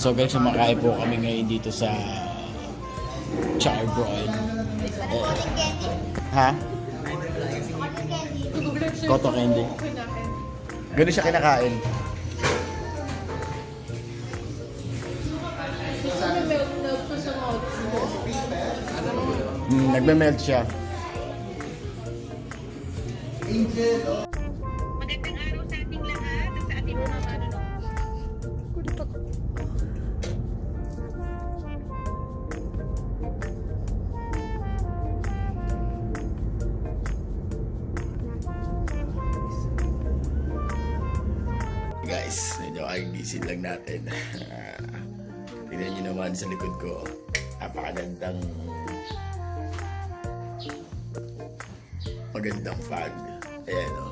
So guys, kumakain po kami ngayon dito sa Charbroil. Ha? Cotton candy. Ganun siya kinakain. Nagme-melt siya. Magandang araw sa ating lahat at sa ating mga manonood. Guys, medyo kagigising lang natin. Tingnan nyo naman sa likod ko. Napakagandang magandang fog. Ayan o.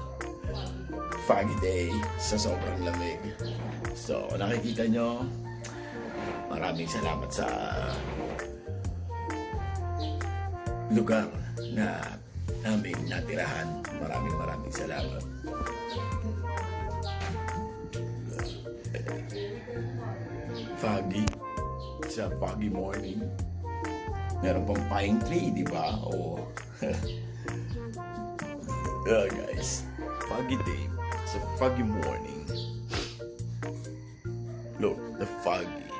Foggy day sa sobrang lamig. So, nakikita nyo, maraming salamat sa lugar na namin natirahan. Maraming salamat. Foggy. It's a foggy morning. Meron pang pine tree, di ba? Oh. Yeah, guys. Foggy day. It's a foggy morning. Look, the foggy.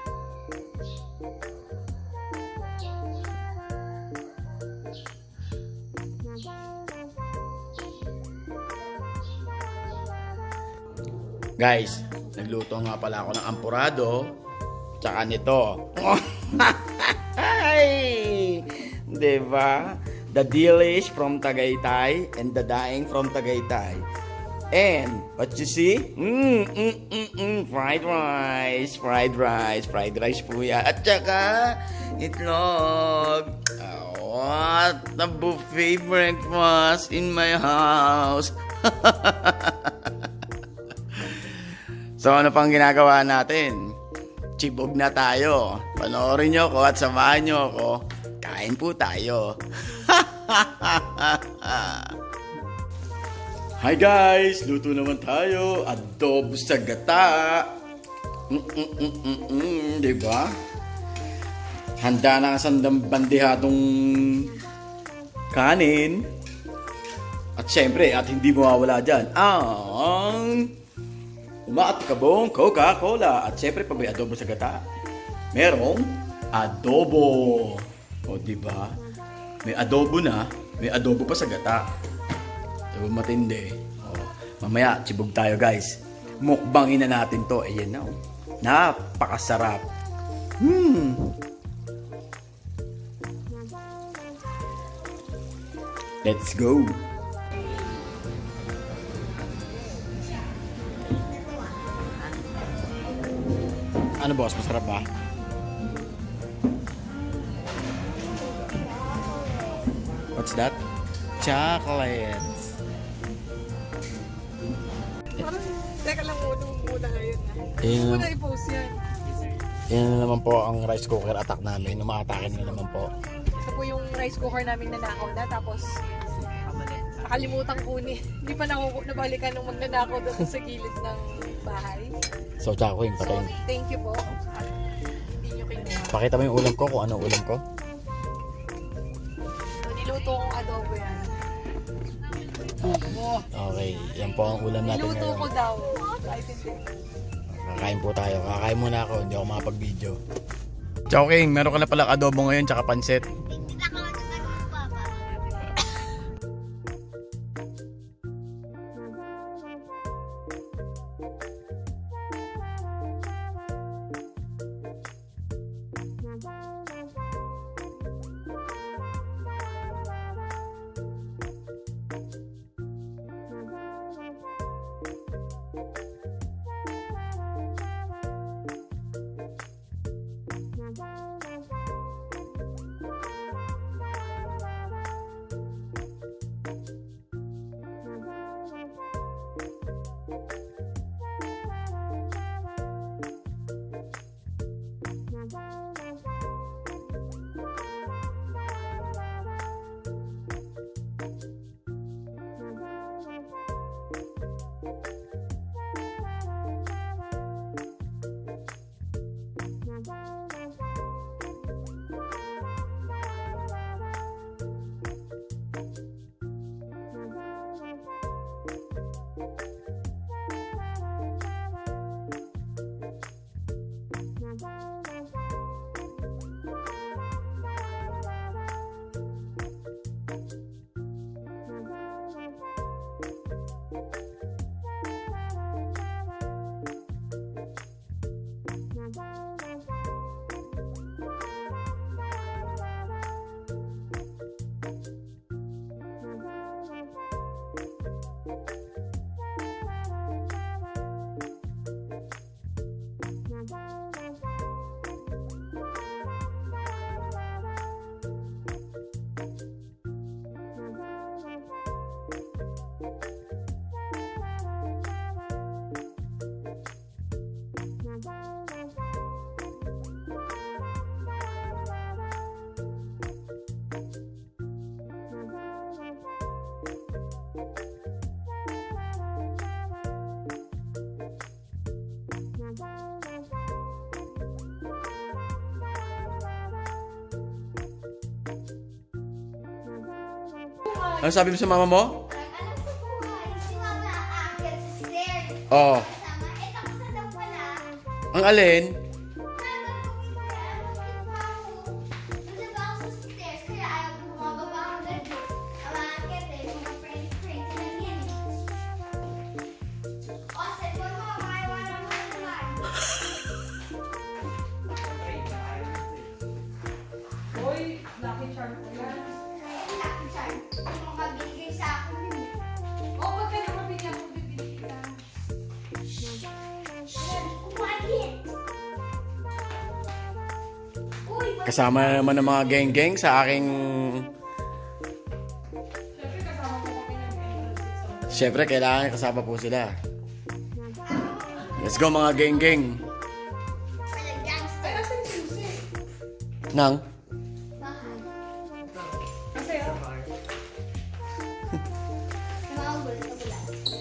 Guys, nagluto nga pala ako ng ampurado. Tsaka nito. Ay! Diba? The delish from Tagaytay and the daing from Tagaytay. And what you see? Fried rice. Fried rice po yan. At saka itlog. What a buffet breakfast in my house. So ano pang ginagawa natin? Chibog na tayo. Panoorin nyo ko at samahan nyo ako. Kain po tayo. Hi guys! Luto naman tayo. Adobo sa gata. Diba? Handa na kasandang bandihadong kanin. At syempre, at hindi mawawala dyan, ang umaat kabong Coca-Cola. At syempre, pag may adobo sa gata, merong adobo. O, diba? May adobo na, may adobo pa sa gata. Diba matindi? O, mamaya, chibog tayo guys. Mukbangin na natin to. Ayan na. Napakasarap. Let's go. Ano boss? Masarap ba? What's that? Chocolate. Teka lang muna ngayon. Ayun, Muna i-post yan. yan na naman po ang rice cooker attack namin. Umaatake na naman po. Ito po yung rice cooker namin nanakaw na. Tapos nakalimutan kunin. Hindi pa nabalikan nung magnanakaw doon sa gilid ng bahay. So, tsaka ko yung So, patayin. thank you po. Hindi nyo kinuha. Pakita mo yung ulam ko kung ano ulam ko. So, niluto kong adobo yan. Okay, yan po ang ulam natin Niluto ko ngayon. daw. Kahit hindi. Kakain po tayo. Kakain muna ako. Hindi ako makapag-video. Chowking, meron ka na pala adobo ngayon tsaka pansit. Ano sabi mo sa mama mo? Alam sa buhay, si Mama aakyat sa stairs. Oo. Kasama, ito ko sa daw pala. Ang alin? Nagagawin ko yan, nagba ako sa stairs, kaya ayaw ko bumababa ako ganito. Ang aakyat mga friends lang yan O, set mo mo, makaiwanan mo naman. Hoy, lucky charm ko yan. Lucky charm. Hindi mo mabigay sa akin yun. Oh, pag ka naman bigyan ko, bibili kita. Quiet! Uy, Kasama na naman ng mga geng-geng sa aking... Siyempre, kasama ko kami ng entrance exam. Siyempre, kailangan kasama po sila. Let's go mga geng-geng. pala gangster. Ay, asan yung susi? Nang? Bahay. Kasi, Namahugol sa bulan.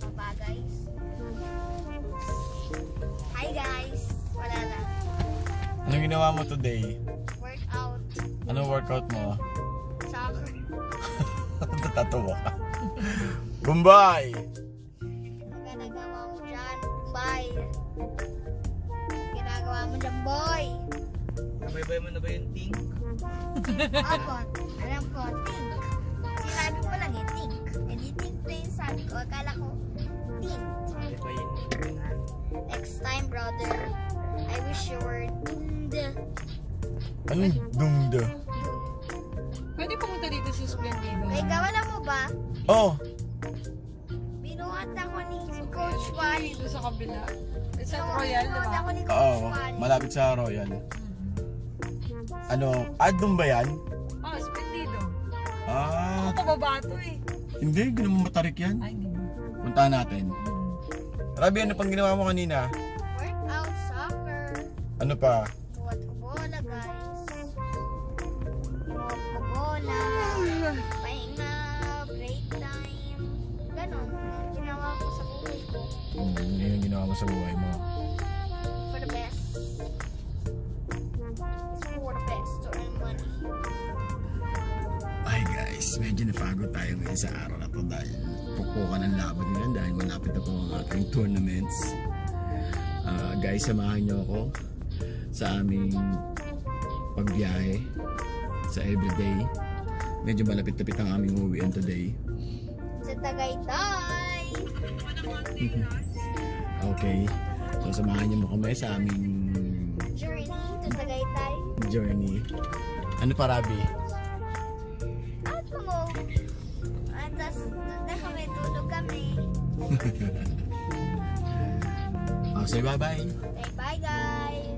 Baba guys. Hi guys. Wala lang. Anong ginawa mo today? Workout. Anong workout mo? Soccer. Natatawa ka. Gumbay! Ang ginagawa mo dyan. Bye. Ginagawa mo dyan boy. Nabaybay mo na ba yung ting? Opo. Alam ko. Think. Sinabi mo lang eh. Think. Hindi think na yung sabi ko. Akala ko. Think. Nabaybayin mo yun ha. Next time brother. I wish you were doomed. Anong dungda? pwede pumunta dito sa Splendido. May gawalan mo ba? Oh! Binuhat ako ni Coach Wally. Dito sa kabila. Sa Royal, di Binuhat ba? ako ni Coach Oo, Wally. malapit sa Royal. Ano, adong ba yan? Oh, Splendido. Ah, Ako pababa to eh. hindi, ginawa matarik yan. Ay, hindi mo. Puntahan natin. Rabi, ano pang ginawa mo kanina? Workout, soccer. Ano pa? Buhat ko bola, guys. Buhat ko bola. Pahinga, break time. Ganon. Ginawa ko sa buhay ko. Yun yung ginawa mo sa buhay mo. For the best. It's for the best to earn money. Ay guys, medyo napagod tayo ngayon sa araw na to dahil pupukan ang laban nila dahil malapit na po ang ating tournaments. Guys, samahan nyo ako sa aming pagbiyahe sa everyday. Medyo malapit-lapit ang aming uwian today. Sa Tagaytay. Okay, so samahan nyo mo kami sa aming Journey to Tagaytay. journey. Ano pa, Rabi? At mo. At tas doon na kami, tulog kami. Say bye-bye. Say bye guys.